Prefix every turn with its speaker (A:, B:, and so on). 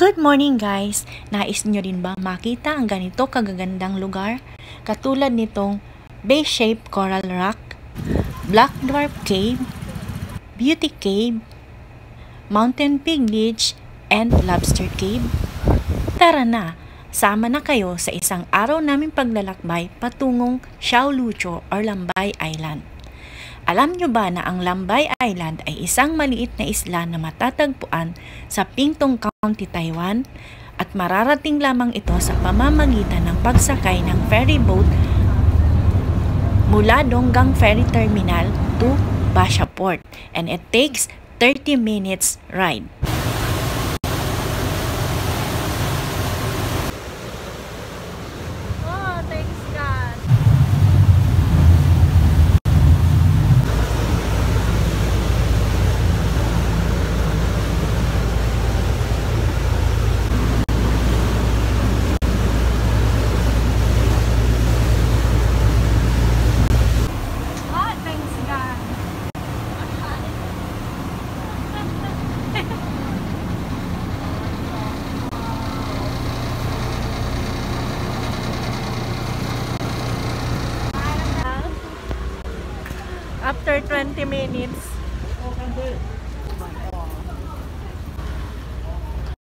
A: Good morning guys! Nais nyo rin ba makita ang ganito kagagandang lugar? Katulad nitong Bay-shaped Coral Rock, Black Dwarf Cave, Beauty Cave, Mountain Pig Beach, and Lobster Cave? Tara na! Sama na kayo sa isang araw naming paglalakbay patungong Siaolucho or Lambay Island. Alam nyo ba na ang Lambay Island ay isang maliit na isla na matatagpuan sa Pingtung County, Taiwan? At mararating lamang ito sa pamamagitan ng pagsakay ng ferry boat mula Donggang Ferry Terminal to Basha Port, and it takes 30 minutes ride. After 20 minutes,